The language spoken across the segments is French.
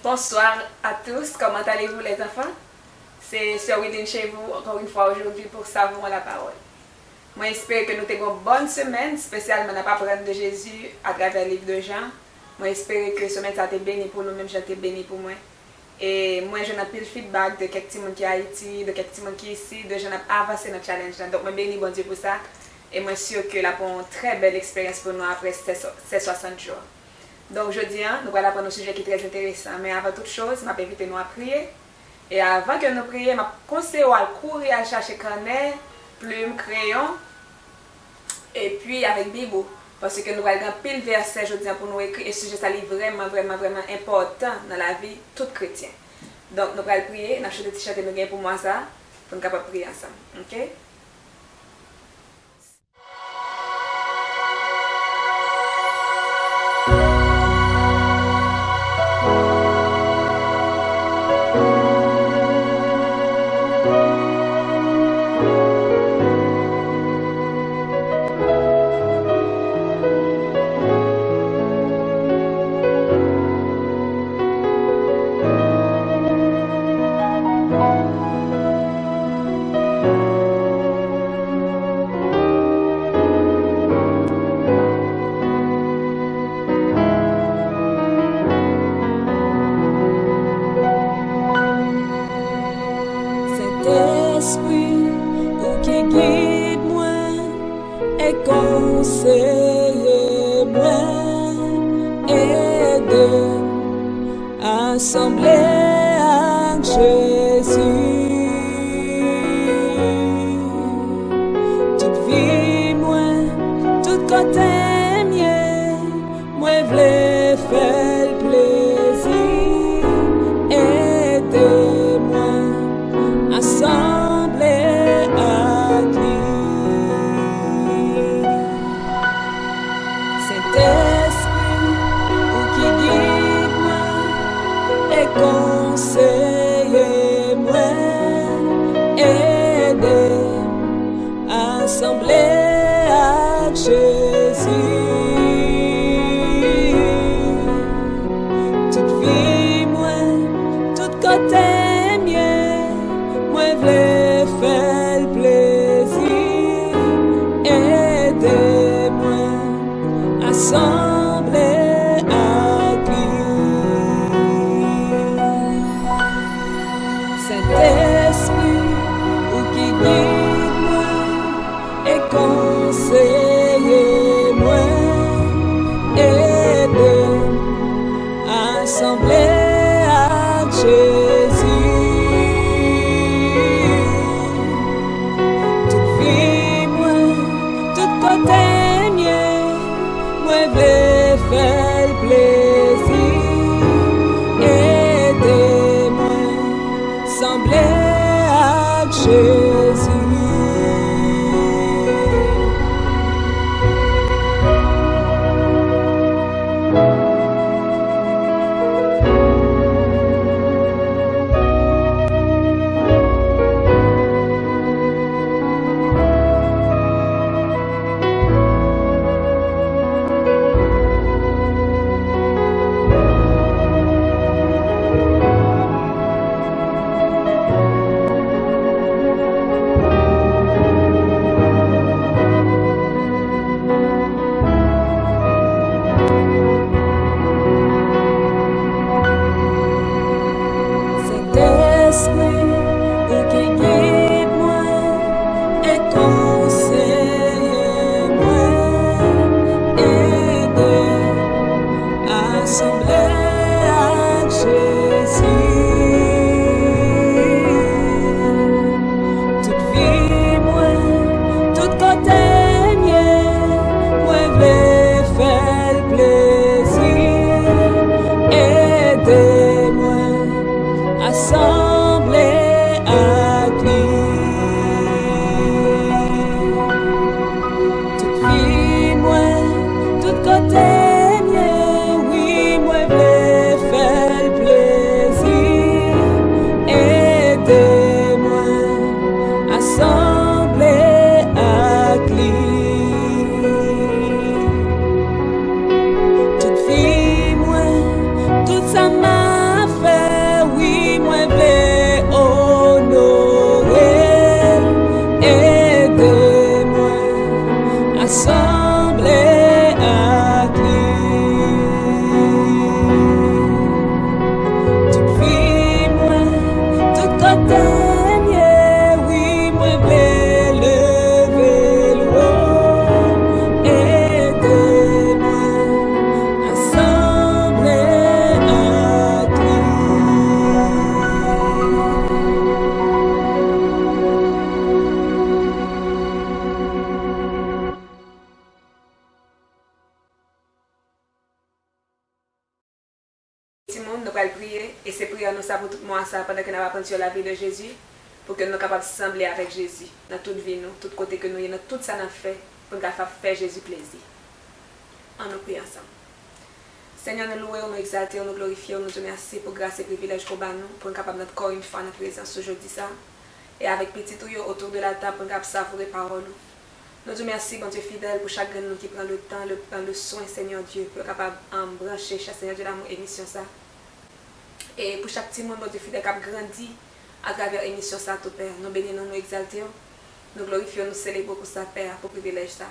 Bonsoir à tous, comment allez-vous les enfants? C'est Sœur Widine chez vous, encore une fois aujourd'hui pour Savons la parole. Moi j'espère que nous avons une bonne semaine, spécialement dans la parole de Jésus à travers le livre de Jean. Moi j'espère que la semaine ça été béni pour nous-mêmes, j'ai été béni pour moi. Et moi j'ai un peu de feedback de quelques gens qui sont à Haïti, de quelques gens qui sont ici, de gens qui ont avancé notre challenge. Donc moi béni bon Dieu pour ça. Et moi je suis sûr que là pour une très belle expérience pour nous après ces 60 jours. Donc aujourd'hui, nous allons prendre un sujet qui est très intéressant. Mais avant toute chose, je vais inviter nous à prier. Et avant que nous prions, je conseille à courir à chercher carnet, plume, crayon. Et puis avec Bible. Parce que nous allons pile verset aujourd'hui pour nous écrire. Et ce sujet ça est vraiment important dans la vie de tout chrétien. Donc nous allons prier. Nous allons acheter des t-shirts et nous gagnons pour moi ça. Pour nous capables prier ensemble. Ok? Esprit ou qui guide moi et conseille moi aide assembler à Jésus toute vie moi tout côté mien moi v'lais faire plaisir aide moi assemblée à lui. Saint-Esprit, ou qui guide moi et conseille moi, aide assemblée à Jésus. Toute vie moi, tout côté moi v'lais faire plaisir, aidez-moi assembler à lui. Saint-Esprit, ou qui guide moi et conseille moi, aidez assembler à Jésus. Faire plaisir, aidez-moi, sembler à Jésus. petit monde, nous allons prier. Et c'est prier nous ça pour tout le monde ça pendant que nous allons apprendre sur la vie de Jésus. Pour que nous soyons capables de sembler avec Jésus. Dans toute vie, nous, tout côté que nous y dans tout ça nous fait. Pour nous faire Jésus plaisir. On nous prie ensemble. Seigneur, nous louons, nous exaltons, nous glorifions, nous te remercions pour grâce et privilège qu'on a nous, pour nous capables d'être encore une fois dans la présence aujourd'hui ça. Et avec petit tout autour de la table pour nous capables de savourer parole. Nous te remercions, bon Dieu fidèle, pour chaque nous qui prend le temps, le soin, Seigneur Dieu, pour être capable d'embrancher chaque Seigneur Dieu l'amour émission ça. Et pour chaque petit monde, bon Dieu fidèle, qui a grandi à travers l'émission ça, tout Père. Nous bénissons, nous exaltons, nous glorifions, nous célébrons pour ça, Père, pour privilège ça.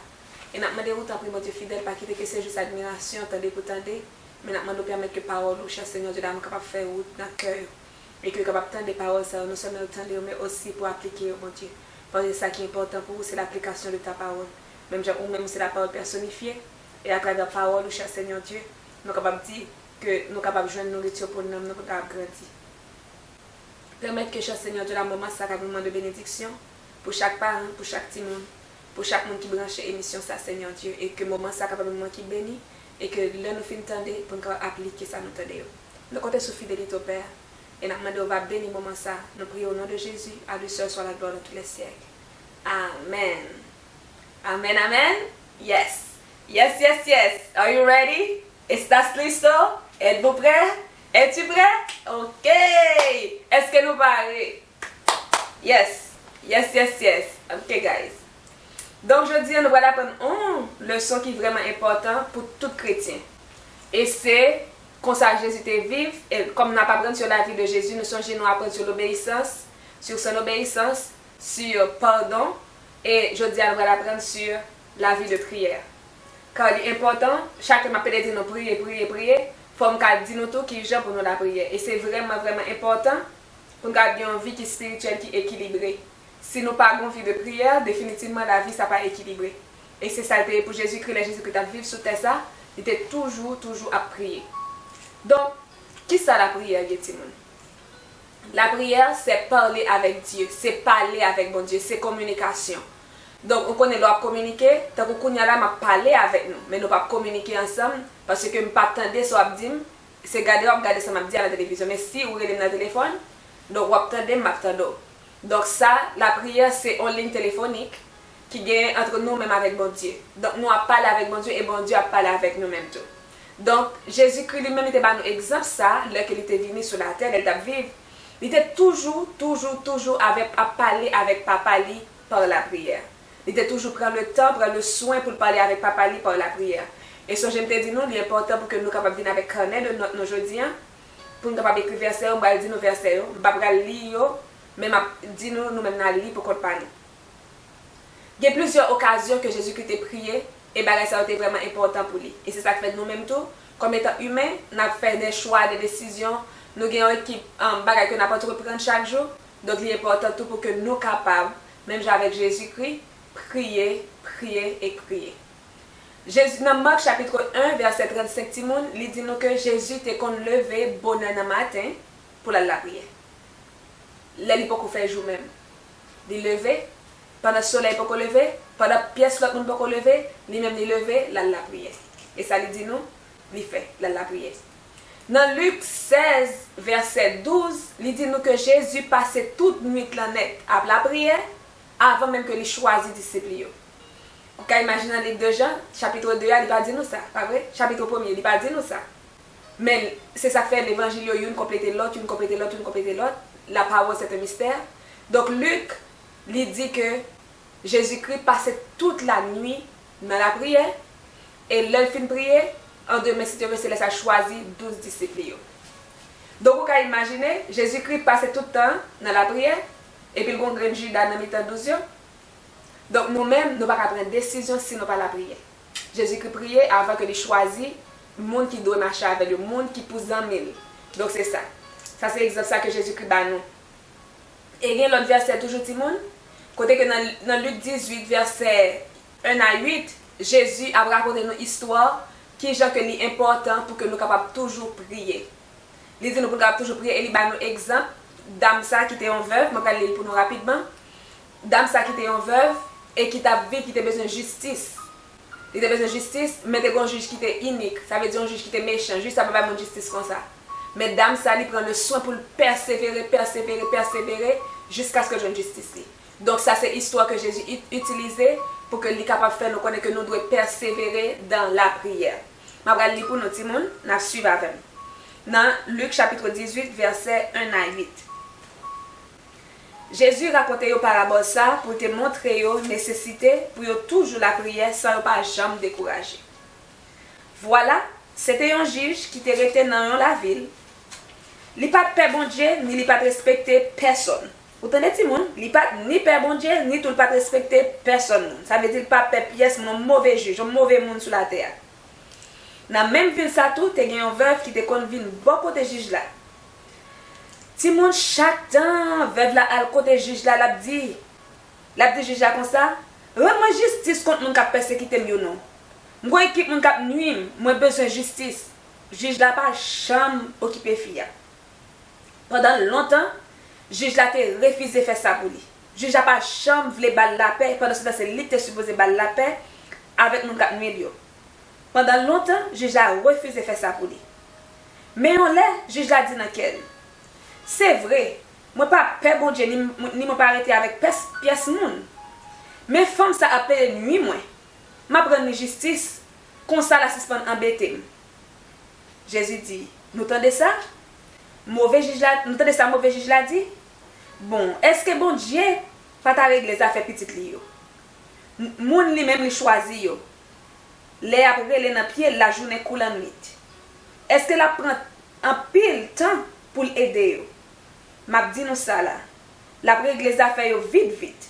Et nous demandons, tant pis, mon Dieu fidèle, pas quitter que c'est juste admiration, attendez pour tendre. Mais nous demandons permettre que parole, cher Seigneur Dieu, nous capable de faire route dans le cœur. Et que nous capable de tendre des paroles, ça, non seulement tendre, mais aussi pour appliquer, mon Dieu. Parce que ça qui est important pour vous, c'est l'application de ta parole. Même ou même c'est la parole personnifiée. Et à travers la parole, cher Seigneur Dieu, nous sommes capables de dire que nous sommes capables de joindre nourriture pour nous, nous sommes capables de grandir. Permettre que, cher Seigneur Dieu, la moment, ça un moment de bénédiction pour chaque parent, pour chaque petit monde, pour chaque monde qui branche l'émission, ça, Seigneur Dieu. Et que le moment, ça un moment qui bénit. Et que là, nous finissons pour nous appliquer ça, nous tendons. Nous comptons sur fidélité au Père. Et nous demandons, on va bénir le moment ça. Nous prions au nom de Jésus. À lui seul soit la gloire de tous les siècles. Amen. Amen, amen. Yes. Yes, yes, yes. Are you ready? ¿Estás listo? ¿Êtes-vous prêt? Es-tu prêt? Ok. Est-ce que nous parlons? Yes. Yes, yes, yes. Ok, guys. Donc, je dis, nous allons apprendre une leçon qui est vraiment importante pour tout chrétien. Et c'est, comme ça, Jésus était vif, et comme nous apprenons sur la vie de Jésus, nous sommes nous apprendre sur l'obéissance, sur son obéissance, sur pardon, et je dis, nous allons apprendre sur la vie de prière. Car il est important, chacun m'appelle et dit, nous prier, prier, prier, il faut nous dire nous tout qui est pour nous la prière. Et c'est vraiment, vraiment important pour nous avoir une vie qui est spirituelle, qui est équilibrée. Si nous pas avons une vie de prière, définitivement la vie ça pas équilibré. Et c'est ça pour Jésus-Christ, Jésus-Christ a vivre sur terre ça, il était toujours à prier. Donc, qui ça la prière, Gétimon? La prière, c'est parler avec Dieu, c'est parler avec bon Dieu, c'est communication. Donc, on connaît l'on communiquer, tant qu'on y a là, m'a parler avec nous, mais nous pas communiquer ensemble parce que nous pas attendre so abdim, c'est regarder ça m'a dit à la télévision, mais si vous regardez dans le téléphone, donc vous attendez m'attendre. Donc ça, la prière, c'est en ligne téléphonique qui gagne entre nous-mêmes avec bon Dieu. Donc nous avons parlé avec bon Dieu et bon Dieu a parlé avec nous-mêmes tout. Donc Jésus-Christ lui-même était un exemple ça, lorsqu'il était venu sur la terre, il était vivre. Il était toujours à parler avec Papa lui par la prière. Il était toujours prendre le temps, prendre le soin pour parler avec Papa lui par la prière. Et ça, j'aime te dire, il est important pour que nous capables de venir avec carnet de notre aujourd'hui, pour nous capables d'écrire verset, on va dire nos versets, on va lire. Mais dis nous-mêmes dans le livre pour qu'on parle. Il y a plusieurs occasions que Jésus-Christ a prié et ça a été vraiment important pour lui. Et c'est ça que fait nous-mêmes tout. Comme étant humains, nous avons fait des choix, des décisions. Nous avons une équipe que nous n'avons pas reprendre chaque jour. Donc il est important tout pour que nous soyons capables, même avec Jésus-Christ, prier, prier et prier. Jésus, dans Marc chapitre 1, verset 35, il dit nous que Jésus était qu'on levé bonheur dans le matin pour la prière. Là, il peut faire jour même. Il lever, pendant le soleil peut lever, pendant la pièce l'autre monde peut lever, lui-même il lever, la prière. Et ça lui dit nous, il fait la prière. Dans Luc 16, verset 12, il dit nous que Jésus passait toute nuit la net à la prière avant même que il choisisse les disciples. Vous pouvez imaginer les deux Jean, chapitre 2, il ne va pas dire nous ça, pas vrai? Chapitre 1, il ne va pas dire nous ça. Mais c'est ça que fait l'évangile, une compléter l'autre, une compléter l'autre, une compléter l'autre. La parole, c'est un mystère. Donc, Luc, lui dit que Jésus-Christ passait toute la nuit dans la prière. Et là, il finit de prier. En deux, mais si Dieu veut, c'est là, choisi 12 disciples. Donc, vous pouvez imaginer, Jésus-Christ passait tout le temps dans la prière. Et puis, il y a un grand Judas dans le temps 12. Donc, nous-mêmes, nous ne pouvons pas prendre décision si nous n'avons pas la prière. Jésus-Christ priait avant que il choisisse le monde qui doit marcher avec le monde qui pousse en mille. Donc, c'est ça. Ça, c'est l'exemple ça que Jésus-Christ bat nous. Et il y a l'autre verset toujours, Timon. Côté que dans Luc 18, verset 1 à 8, Jésus a raconté une histoire qui est important pour que nous soyons capables de toujours prier. Il dit nous pouvons toujours prier et il bat nous exemple. Dame ça qui était en veuve, je vais lire pour nous rapidement. Dame ça qui était en veuve et qui t'a vu qui était besoin de justice. Il était besoin de justice, mais il y a un juge qui était inique. Ça veut dire un juge qui était méchant. Juste ça ne peut pas avoir justice comme ça. Mais dame ça, il prend le soin pour persévérer jusqu'à ce que je justice. Donc ça c'est l'histoire que Jésus utilisait pour que lui capable de faire nous connaître que nous devons persévérer dans la prière. Je vais lire pour nous tout le monde, nous suivons avec. Dans Luc chapitre 18 verset 1 à 8. Jésus racontait une parabole ça pour te montrer la nécessité pour toujours la prière sans pas jamais décourager. Voilà, c'était un juge qui était resté dans la ville. Il n'a pas peur bon Dieu, ni il pas respecté personne. Vous entendez tout le monde? Il n'a pas ni peur bon Dieu, ni tout pas respecté personne. Ça veut dire pas peur pièce, un mauvais juge, un mauvais monde sur la terre. Dans la même ville ça tout, il y a un veuve qui te convient beaucoup de juge là. Ti moun chaque temps veuve là al côté juge là l'a dit juge là comme ça, rends-moi justice contre moun k'ap persécuter yo non. Moi équipe moun k'ap nuit, moi besoin justice. Juge là pas chambre occupé fille. Pendant longtemps, juge là te refusé faire ça pour lui. Juge là pas chambre vle balle la paix pendant ce temps c'est lui te supposé balle la paix avec moun k'ap nuit yo. Pendant longtemps, juge là refusé faire ça pour lui. Mais on l'a, juge là dit dans quel. C'est vrai, moi pas peur bon Dieu ni moi pas arrêté avec pièce moun. Mais femme ça appelle nuit moi. M'a prendre justice comme ça la suspend embêter. Jésus dit, nous entendez ça? Mauvais juge là, nous entendez ça mauvais juge là dit? Bon, est-ce que bon Dieu pas ta régler les affaires petites li yo? Moun li même li choisi yo. Les après les dans pied la journée coule en nuit. Est-ce que la prend en pile temps pour aider yo? M'a dit nous ça là. La règle les affaires yo vite.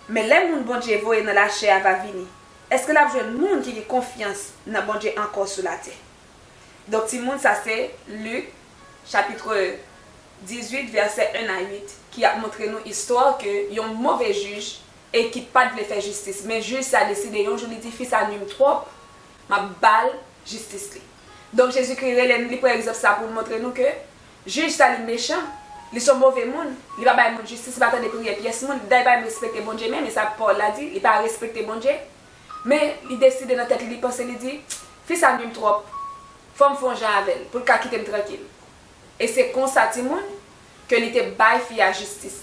Mais les moun bon Dieu voye dans la chair va venir. Est-ce que la jeune monde qui a confiance dans bon Dieu encore sur la terre? Donc ti moun ça c'est Luc chapitre 18 verset 1 à 8 qui a montré nous histoire que y a un mauvais juge et qui pas de faire justice mais juge ça décidé un jour il dit fils à nuit trop m'a balle justice li. Donc Jésus-Christ relève par exemple ça pour montrer nous que juge ça li méchant. Ils sont mauvais monde, il va pas de justice, il va attendre prier pièce monde, il va respecter bon Dieu même, et ça Paul l'a dit, il va respecter bon Dieu. Mais il décide dans tête, il pense, il dit, fils ça m'aime trop, faut me faire genre avec pour qu'à quitter tranquille. Et c'est comme ça tout le monde que il était bail fi à justice.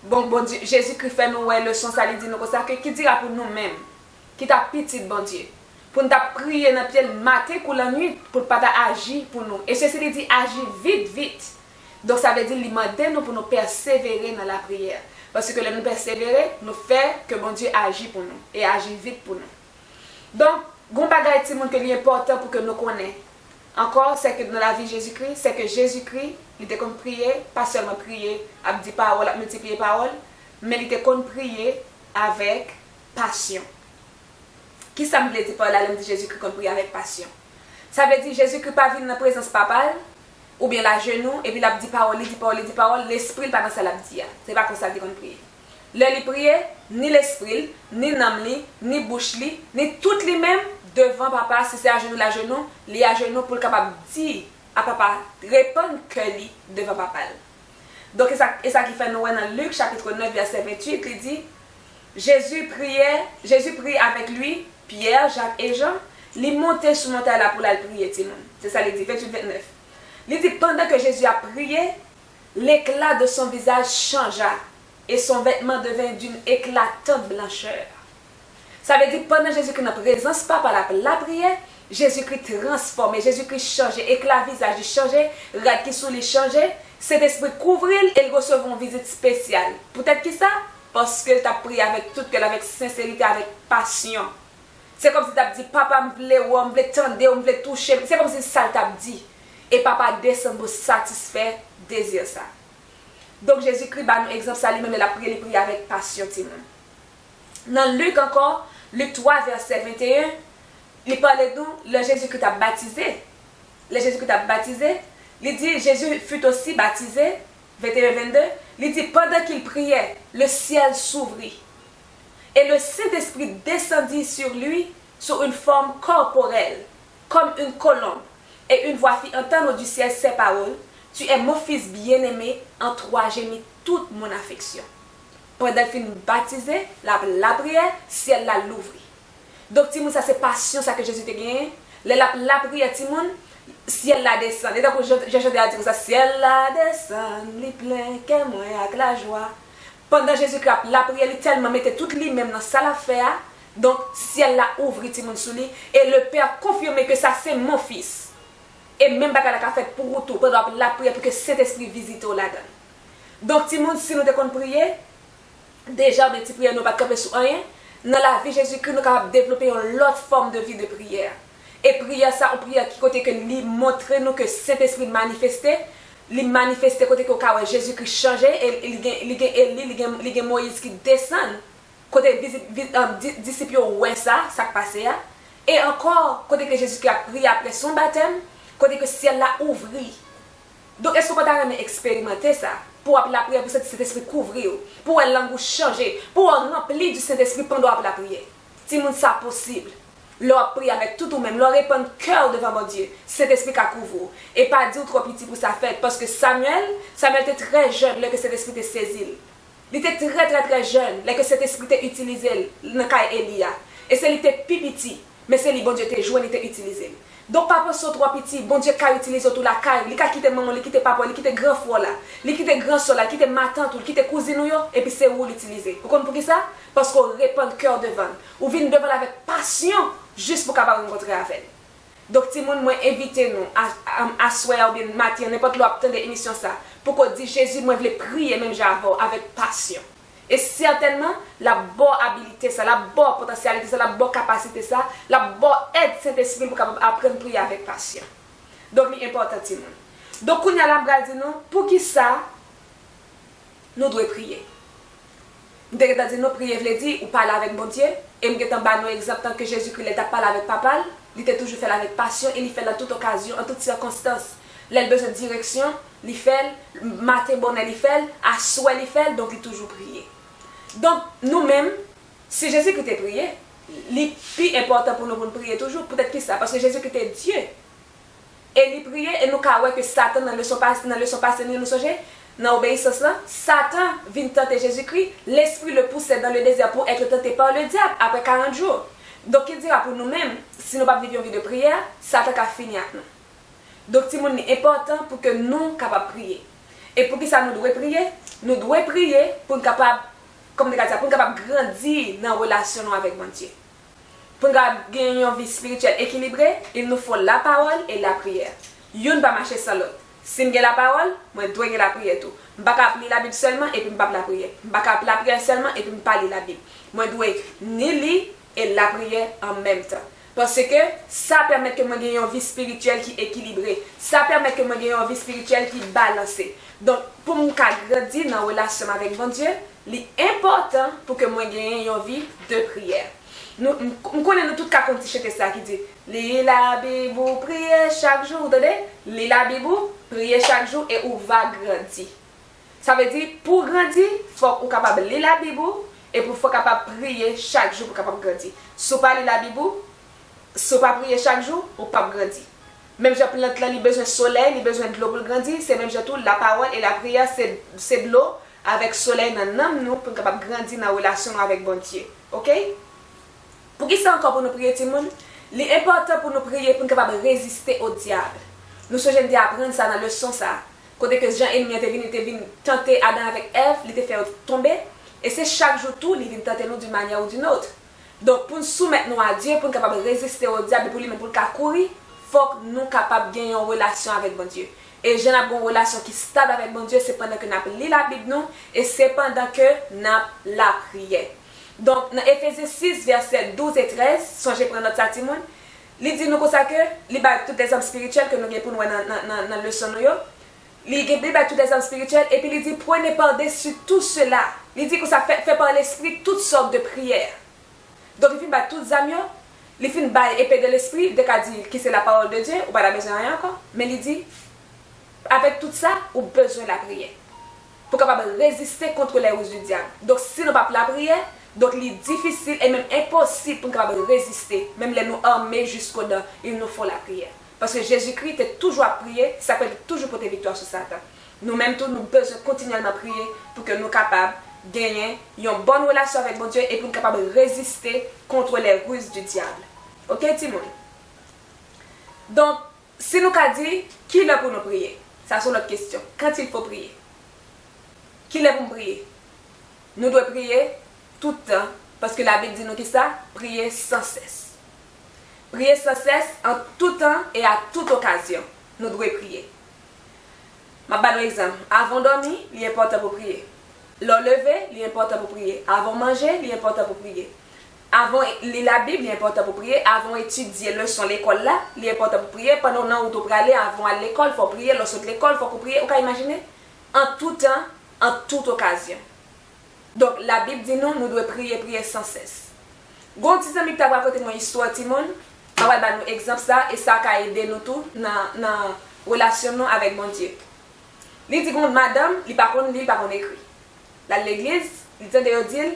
Bon Dieu, Jésus-Christ fait nous ouais leçon ça lui dit nous comme ça que qui dira pour nous même, qui t'a petit bon Dieu. Pour nous prier dans pied matin ou la nuit pour pas agir pour nous. Et ceci dit agir vite. Donc ça veut dire qu'il demande nous pour nous persévérer dans la prière. Parce que nous persévérer, nous fait que bon Dieu agit pour nous et agit vite pour nous. Donc, gon bagay ti moun que est important pour que nous connaissions. Encore, c'est que dans la vie de Jésus-Christ, c'est que Jésus-Christ, il était comme prier, pas seulement prier, à dire parole, à multiplier parole, mais il était comme prier avec passion. Qui ça me veut dire par là, de Jésus-Christ comme prier avec passion? Ça veut dire Jésus-Christ pas venu dans la présence papale, ou bien la genou, et puis il dit parole, l'esprit pas dans ça l'a dit. C'est pas comme ça qu'on prie. Le prier, ni l'esprit, ni l'âme, ni bouche, ni tout les mêmes devant papa, si c'est à genoux, la genou, li à genoux pour le capable dire à papa, répondre que lui devant papa. Donc, et ça qui fait nous dans Luc chapitre 9, verset 28, il dit, Jésus prie avec lui, Pierre, Jacques et Jean, ils montaient sur montagne là pour la prier. C'est ça, il dit, 28-29. Il dit, pendant que Jésus a prié, l'éclat de son visage changea et son vêtement devint d'une éclatante blancheur. Ça veut dire, pendant Jésus-Christ n'a présence, pas par la prière, Jésus-Christ transformé, Jésus-Christ changé, éclat visage changé, rad qui sous les changé, cet esprit couvrir et il reçoit une visite spéciale. Peut-être qui ça? Parce que tu as prié avec tout cœur, avec sincérité, avec passion. C'est comme si tu as dit, papa me voulait, ou me voulait tendre, ou me voulait toucher. C'est comme si ça t'a dit. Et papa descend pour satisfaire, désir ça. Donc Jésus-Christ, bah, nous exemple ça lui-même, il a prié avec passion. Dans Luc encore, Luc 3, verset 21, il parlait d'où le Jésus-Christ a baptisé. Le Jésus-Christ a baptisé. Il dit, Jésus fut aussi baptisé, 21-22. Il dit, pendant qu'il priait, le ciel s'ouvrit. Et le Saint-Esprit descendit sur lui sous une forme corporelle, comme une colombe. Et une voix fit entendre du ciel ces paroles, tu es mon fils bien-aimé, en toi j'ai mis toute mon affection. Pendant qu'il nous baptisait, la prière, ciel l'a l'ouvrit. Donc, Timoun, ça c'est passion ça que Jésus te gagné. La prière, Timoun, ciel la descend. Et donc, j'ai chanté à dire ça, ciel la descend, li plein, que moi avec la joie. Pendant Jésus-Christ, la prière, il tellement mettait tout lui-même dans ça la faire. Donc, ciel la ouvre, ti moun sou li, et le Père confirme que ça c'est mon fils. Et même pas qu'elle a fait pour retour, pendant la prière, pour que cet esprit visite au là-dedans. Donc, ti moun, si nous te prier, déjà, mais ti prière, nous pas camper sur rien. Dans la vie Jésus-Christ, nous sommes capables de développer une autre forme de vie de prière. Et prière, ça, on prière qui côté que lui montre nous que cet esprit manifesté, il manifesté côté que Jésus-Christ changeait, et il y a Moïse qui descend. Côté disciples ouais ça passait. Et encore, côté que Jésus-Christ a prié après son baptême, côté que le ciel l'a ouvert. Donc, est-ce qu'on peut expérimenter ça? Pour la prière, pour cet esprit couvrir, pour la langue changer, pour remplir du Saint-Esprit pendant la prière. Si nous ça possible, leur prier avec tout ou même, leur répondre cœur devant mon Dieu, cet esprit qui couvre. Et pas dire trop petit pour sa fête, parce que Samuel était très jeune lorsque cet esprit était saisi. Il était très jeune lorsque cet esprit était utilisé dans le cas d'Élia. Et c'est était petit, mais c'est lui, bon Dieu, était joué, il était utilisé. Donc, papa sont trois petits, bon Dieu, qui utilise tout la caille, il a quitté maman, il quitté papa, il quitté grand frère là, il quitté grand soeur là, il quitté ma tante, il quitté cousine, et puis c'est où l'utiliser. Vous comprenez pour ça? Parce qu'on répond le cœur devant. Ou vient devant avec passion, juste pour capable rencontrer avec elle. Donc, si moi invitez nous à soir ou bien matin, n'importe où obtenir des émissions ça, pour qu'on dise Jésus, moi je voulais prier même j'avais avec passion. Et certainement, la bonne habilité, ça, la bonne potentialité, ça, la bonne capacité, ça, la bonne aide Saint-Esprit pour apprendre à prier avec passion. Donc, c'est important. Donc, on a la dit nous, pour qui ça, nous devons prier. Nous devons dire, nous prier, veut dire, ou parler avec bon Dieu. Et nous avons un exemple tant que Jésus-Christ a parlé avec papa, il a toujours fait avec passion et il fait dans toute occasion, en toutes circonstances. Il a besoin de direction, il fait, matin bon, il fait, à soir, il fait, donc il a toujours prié. Donc, nous-mêmes, si Jésus-Christ a prié, le plus important pour nous de prier toujours, peut-être plus ça, parce que Jésus-Christ est Dieu. Et il priait, et nous avons que Satan, dans le son passé, nous songeons, dans l'obéissance là, Satan vient tenter Jésus-Christ, l'esprit le poussait dans le désert pour être tenté par le diable après 40 jours. Donc, il dira pour nous-mêmes, si nous ne vivons pas une vie de prière, Satan a fini avec nous. Donc, c'est important pour que nous soyons capables de prier. Et pour que ça nous devons prier, pour être capables comme pour être capable de grandir dans la relation avec mon Dieu. Pour gagner une vie spirituelle équilibrée, il nous faut la parole et la prière. Yon ne va marcher sans l'autre. Si j'ai la parole, moi je dois la prière tout. Je ne vais pas lire la Bible seulement et puis je ne vais pas la prière. Je ne vais pas la prière seulement et puis je ne vais pas lire la Bible. Moi je dois ni lire et la prière en même temps. Parce que ça permet que moi gagne une vie spirituelle qui est équilibrée. Ça permet que moi gagne une vie spirituelle qui est balancée. Donc pour moi grandir dans la relation avec mon Dieu, l'important pour que moi gagne une vie de prière. Nous connaissons tout cas comme c'est ça qui dit lis la Bible, prier chaque jour, attendez, lis la Bible, prier chaque jour et on va grandir. Ça veut dire pour grandir, il faut qu'on capable lire la Bible et pour faut capable prier chaque jour pour capable grandir. Si on pas lire la Bible, si on pas prier chaque jour, on pas grandir. Même si plante là, il a besoin de soleil, il a besoin de l'eau pour grandir, c'est même tout la parole et la prière c'est de l'eau avec soleil dans nous pour capable grandir dans la relation avec bon Dieu. OK? Pour qui ça encore pour nous prier tout le monde? L'important pour nous prier pour nous capable résister au diable. Nous sommes jeunes d'apprendre ça dans le leçon ça. Quand que Jean ennemi était venu tenter Adam avec Ève, il était fait tomber et c'est chaque jour tout il vient tenter nous d'une manière ou d'une autre. Donc pour nous soumettre nous à Dieu pour nous capable résister au diable pour lui même pour le courir, faut que nous capables gagner une relation avec bon Dieu. Et j'ai une relation qui est stable avec bon Dieu, c'est pendant que nous lisons la Bible nous et c'est pendant que nous la prière. Donc, dans Ephésiens 6, versets 12 et 13, songez prendre notre satimoun, il dit nous comme ça que, il bat toutes les âmes spirituelles que nous avons pour nous dans le leçon, il bat toutes les âmes spirituelles, et puis il dit prenez par-dessus tout cela. Il dit que ça fait par l'esprit toutes sortes de prières. Donc, il fait battre toutes les âmes, il fait battre épée de l'esprit, dès qu'il dit que c'est la parole de Dieu, ou pas la besoin de rien encore, mais il dit, avec tout ça, on a besoin de la prière. Pour capable résister contre les ruses du diable. Donc, si nous n'avons pas la prière, donc il est difficile et même impossible pour nous résister. Même les nous armer jusqu'au dedans, il nous faut la prière. Parce que Jésus-Christ est toujours à prier, ça peut toujours porter victoire sur Satan. Nous-mêmes, nous avons besoin continuellement prier pour que nous soyons capables de gagner une bonne relation avec mon Dieu et pour nous capables de résister contre les ruses du diable. Ok, Timon? Donc, si nous avons dit, qui est pour nous prier? Ça c'est notre question. Quand il faut prier? Qui est pour nous prier? Nous devons prier tout le temps. Parce que la Bible dit nous qui ça? Prier sans cesse. Prier sans cesse en tout temps et à toute occasion. Nous devons prier. Je vais vous donner un exemple. Avant de dormir, il est important pour prier. Lever, il est important pour prier. Avant de manger, il est important pour prier. Avant lire la Bible, il est important pour prier. Avant étudier leçon l'école là, il est important pour prier. Pendant que vous aller avant à l'école, il faut prier. Lorsque l'école, il faut prier. Vous pouvez imaginer? En tout temps, en toute occasion. Donc la Bible dit nous devons prier sans cesse. Gon petit ami qui t'a raconté une histoire Timon, on va donner un exemple ça et ça a aidé nous tout dans relation nous avec mon Dieu. Il dit madame, il pas connaît lire, pas connaît écrire. Là l'église, il dit de dire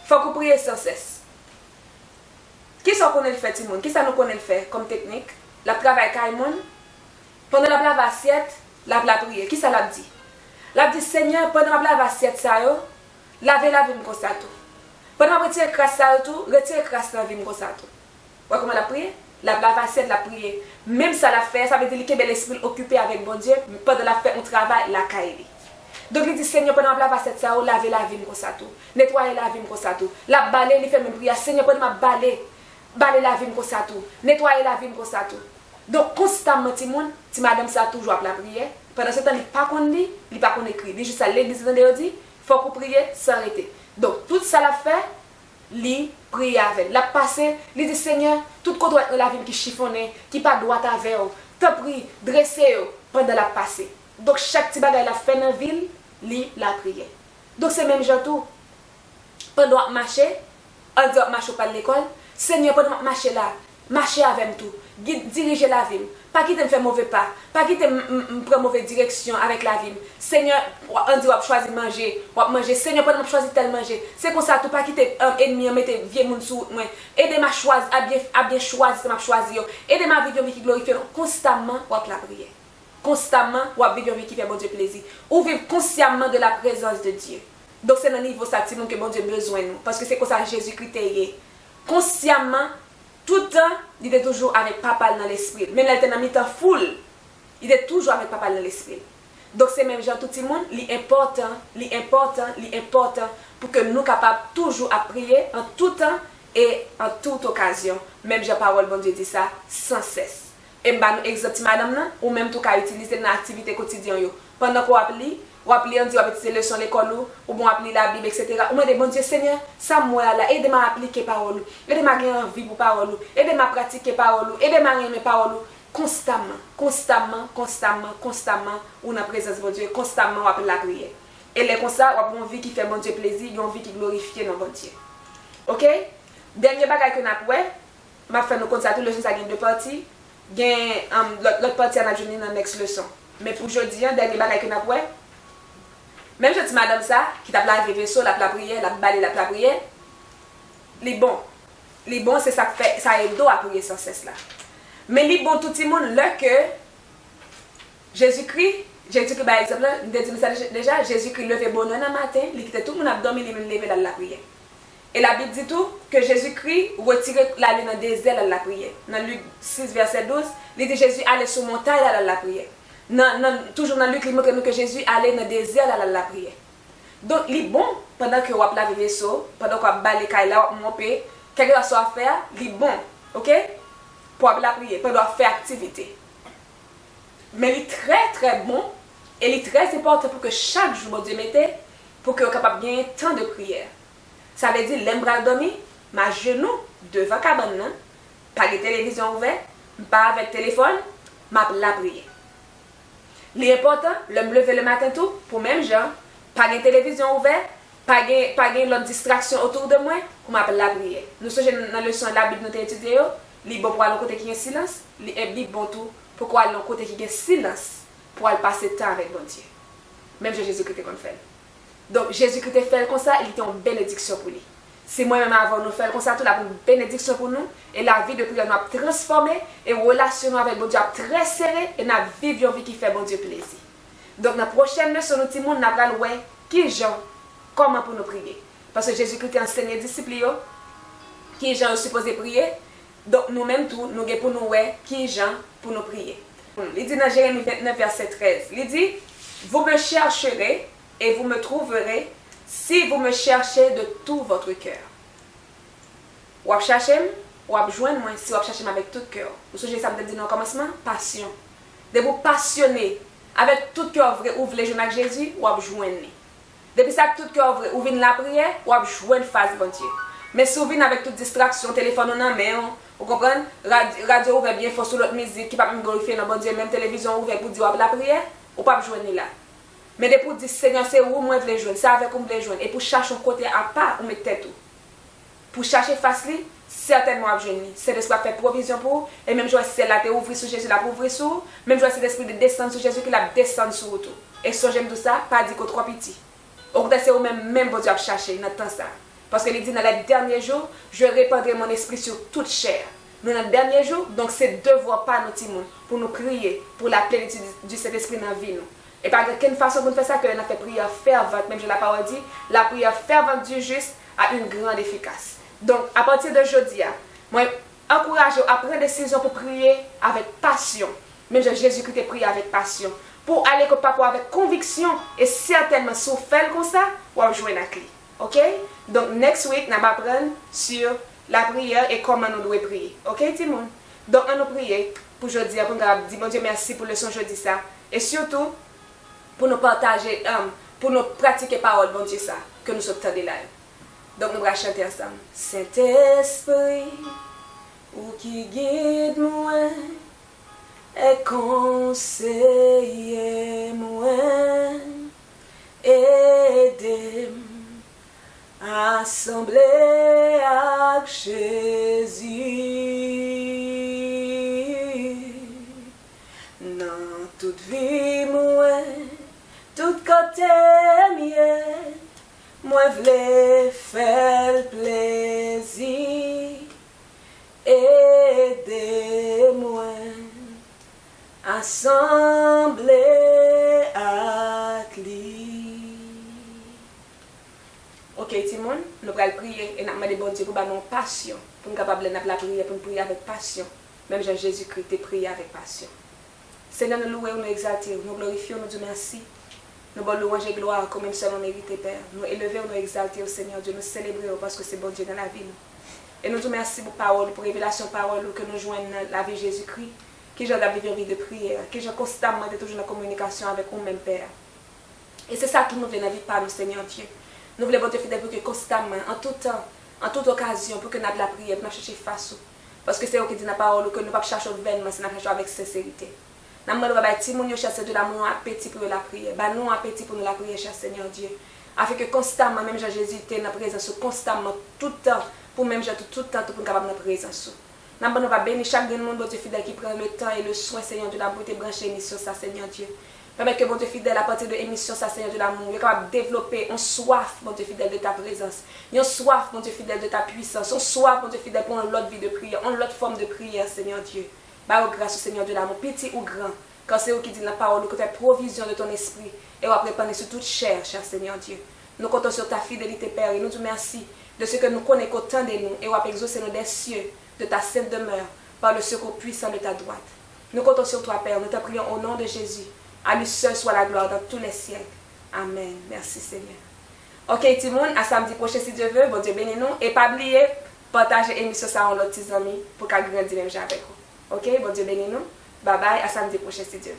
faut qu'on prie sans cesse. Qui ça connaît le faire Timon? Qui ça nous connaît le faire comme technique? La travail Kaimon pendant la lave assiette, la prier. Qui ça l'a dit? L'a dit Seigneur, pendant la lave assiette ça yo, lavez la vie comme ça tout. Pendant que retire crasse ça tout, retire crasse la vie comme ça tout. Vous comment la prier? La assiette la prier. Même ça la fait, ça veut dire que l'esprit occupé avec bon Dieu, pendant la fait on travaille la caille. Donc il dit Seigneur pendant la assiette ça, lavez la vie comme ça tout. Nettoyer la vie comme ça tout. La balai, il fait même prière Seigneur pendant ma balai la vie comme ça tout. Nettoyer la vie comme ça tout. Donc constamment ti madame ça toujours la prière. Pendant ce temps il pas qu'on lit, il pas qu'on écrit. Il juste à l'église de dit faut qu'on prie sans arrêter. Donc, tout ça l'a fait, lui prier avec. La passé, lui dit Seigneur, tout côté de la vie qui chiffonne, qui pas droit avec vous, t'as pris, dressé pendant la passé. Donc, chaque petit bagage la fait dans la ville, lui la prière. Donc, c'est même genre tout. Pendant marcher, on dit marcher par l'école, Seigneur, pendant marcher là, marcher avec tout, diriger la ville. Pas quitter me faire mauvais pas, pas quitter me prendre mauvaise direction avec la vie. Seigneur, on dit on choisir manger, Seigneur pendant choisir tel manger. C'est comme ça tout pas quitter ennemi mettre vieux monde sous moi. Aidez-moi choisir à bien choisir m'a choisir. Aidez-moi à vivre une vie qui glorifie constamment ou la prière. Constamment ou vivre une vie qui fait bon Dieu plaisir. Ou vivre consciemment de la présence de Dieu. Donc c'est dans le niveau ça que bon Dieu a besoin nous parce que c'est comme ça Jésus-Christ est consciemment. Tout le temps, il est toujours avec papa dans l'esprit. Même là, il était dans mi-temps full, il est toujours avec papa dans l'esprit. Donc, c'est même genre tout le monde, l'important pour que nous capables toujours à prier en tout temps et en toute occasion. Même genre parole, bon Dieu dit ça sans cesse. Et bah, nous exemple, madame, ou même tout cas utiliser dans l'activité quotidienne. Pendant qu'on appelle, on dit on va utiliser leçon l'école ou bon appeler la Bible etc. Ou me dit bon Dieu Seigneur ça moi là aide-moi à appliquer parole aide-moi à gagner envie pour parole aide-moi à pratiquer parole aide-moi à aimer parole constamment ou dans présence de Dieu constamment on appelle la prière et les comme ça on a une vie qui fait bon Dieu plaisir une vie qui glorifie non bon Dieu. OK dernier bagage que n'a ouais m'a fait nous comme ça tout le jour ça gagne deux parties gain l'autre partie on a journée dans next leçon mais pour aujourd'hui dernier bagage que n'a ouais même si madame ça, qui t'a lavé vaisseau, la prière, la balai, la prière, les bons, c'est ça qui fait, ça aide à prier sans cesse là. Mais les bons tout le monde, là que Jésus-Christ par exemple, déjà, Jésus-Christ levait bonheur le matin, il quittait tout le monde abdomen, il levé la prière. Et la Bible dit tout que Jésus-Christ retirait l'aller dans des ailes à la prière. Dans Luc 6, verset 12, il dit Jésus allait sur montagne à la prière. Toujours dans Luc, il montre que Jésus allait dans des ailes à la prière. Donc, il est bon, pendant que vous avez lavé le vaisseau, pendant que vous avez balayé la montée, quelque chose à faire, il est bon, ok? Pour la prière, pendant que vous faire activité. Mais il est très très bon, et il est très important pour que chaque jour, Dieu mette, pour que vous soyez capable de gagner temps de prière. Ça veut dire, l'embras dormir, ma genou devant la cabane, pas de télévision ouverte, pas avec téléphone, ma la prière. L'important, le me lever le matin tout, pour même gens, pas de télévision ouverte, pas de l'autre distraction autour de moi, pour m'appeler la prière. Nous sommes dans la leçon de la Bible, nous avons étudié, il est bon pour aller côté qui est silence, il est bon tout pour aller côté qui est silence, pour aller passer temps avec bon Dieu. Même Jésus-Christ est comme fait. Donc Jésus-Christ est fait comme ça, il était une bénédiction pour lui. C'est moi-même avant nous faire comme ça, tout la bénédiction pour nous. Et la vie de prière nous a transformé. Et relation avec bon Dieu a très serré. Et nous vivons une vie qui fait bon Dieu plaisir. Donc, dans la prochaine leçon, nous allons voir qui gens, comment pour nous prier. Parce que Jésus-Christ a enseigné les disciples, qui gens supposés prier. Donc, nous-mêmes, tout, nous avons pour nous voir qui gens pour nous prier. Il dit dans Jérémie 29, verset 13, il dit, vous me chercherez et vous me trouverez si vous me cherchez de tout votre cœur. Ou chercher, ou joindre moi si vous cherchez avec tout cœur. Vous savez ça me dit dans le commencement, passion. De vous passionner avec tout cœur vrai, ou voulez jouer avec Jésus, ou joindre. Depuis ça, tout cœur vrai, ou venez la prière, ou joindre face bon Dieu. Mais si vous venez avec toute distraction, téléphone en main, vous comprenez? Radio ouvert bien fort sur l'autre musique qui ne peut pas me glorifier dans bon Dieu, même télévision ouvert pour dire la prière, ou pas joindre là. Mais de pour dire Seigneur, c'est où moi je voulais joindre, c'est avec où je voulais joindre. Et pour chercher un côté à part, ou mettre tête. Pour chercher face li, certainement à joindre. C'est l'esprit fait provision pour vous. Et même joie c'est là, tu ouvrir sur Jésus, là pour ouvrir sur. Même joie c'est l'esprit de descendre sur Jésus, qui la descend sur vous tout. Et si j'aime tout ça, pas dire qu'au trop petit. Au contraire, c'est vous-même, bon Dieu à chercher, dans temps ça. Parce qu'il dit dans les derniers jours, je répandrai mon esprit sur toute chair. Nous, dans les derniers jours, donc c'est devoir pas notre monde pour nous prier, pour la plénitude du Saint-Esprit dans la vie. Et par quelle façon vous faites ça, que nous avons fait prière fervente, même je la parole dit, la prière fervente du juste a une grande efficace. Donc, à partir d'aujourd'hui, moi, encourage à prendre des décisions pour prier avec passion. Même Jésus-Christ a prié avec passion. Pour aller comme papa avec conviction, et certainement, si vous faites comme ça, vous allez jouer la clé. Ok? Donc, next week, nous allons apprendre sur la prière et comment nous devons prier. Ok, tout le monde? Donc, on nous prier pour aujourd'hui, pour nous dire, bon Dieu, merci pour le son jeudi ça. Et surtout, pour nous partager, pour nous pratiquer parole, bon Dieu, ça, que nous sommes là. Donc, nous allons chanter ensemble. Saint-Esprit, ou qui guide moi, et conseiller moi, aidez-moi. Assemblée avec Jésus, dans toute vie, moi, tout côté, moi, v'lais faire plaisir, aidez-moi, assembler avec lui. Ok, Timon, nous allons prier et nous allons demander bon Dieu pour nous passion, pour nous capables de prier, pour nous prier avec passion. Même Jésus-Christ a prié avec passion. Seigneur, nous louons, nous exaltons, nous glorifions, nous disons merci. Nous bon louange et gloire comme même seul on mérite, Père. Nous élevons, nous exaltons, Seigneur Dieu, nous célébrons parce que c'est bon Dieu dans la vie. Et nous disons merci pour parole, pour révélation parole que nous joignons dans la vie de Jésus-Christ, qui j'ai vivre une vie de prière, qui j'ai constamment toujours en communication avec nous-mêmes, Père. Et c'est ça qui nous vient dans la vie par nous, Seigneur Dieu. Nous voulons être fidèles pour que constamment, en tout temps, en toute occasion, pour que nous ayons la prière, pour nous chercher face. Parce que c'est eux qui disent dans la parole que nous ne pouvons pas chercher vainement, c'est nous chercher avec sincérité. Nous demandons à tous les gens chercher de l'amour, appétit pour la prière. Nous appétit pour nous la prière, cher Seigneur Dieu. Afin que constamment, même Jésus était dans la présence, constamment, tout le temps, pour même tout le temps, pour nous capable de présence. Nous demandons à bénir chaque monde, Dieu fidèle, qui prend le temps et le soin, Seigneur Dieu, d'avoir été branché l'émission, ça, Seigneur Dieu. Permettre que mon Dieu fidèle, à partir de l'émission, ça, Seigneur de l'amour, il est capable de développer une soif, mon Dieu fidèle, de ta présence. Une soif, mon Dieu fidèle, de ta puissance. Une soif, mon Dieu fidèle, pour une autre vie de prière, une autre forme de prière, Seigneur Dieu. Bah, grâce au Seigneur de l'amour, petit ou grand, quand c'est eux qui disent dans la parole, que tu fais provision de ton esprit, et on va préparer sur toute chair, cher Seigneur Dieu. Nous comptons sur ta fidélité, Père, et nous te remercions de ce que nous connaissons autant de nous, et on va exaucer nous des cieux, de ta sainte demeure, par le secours puissant de ta droite. Nous comptons sur toi, Père, nous te prions au nom de Jésus. À lui seul soit la gloire dans tous les siècles. Amen. Merci Seigneur. Ok, tout le monde, à samedi prochain si Dieu veut. Bon Dieu bénis nous. Et pas oublier, partager l'émission ça à nos petits amis pour qu'elle grandisse même avec vous. Ok, bon Dieu bénis nous. Bye bye, à samedi prochain si Dieu veut.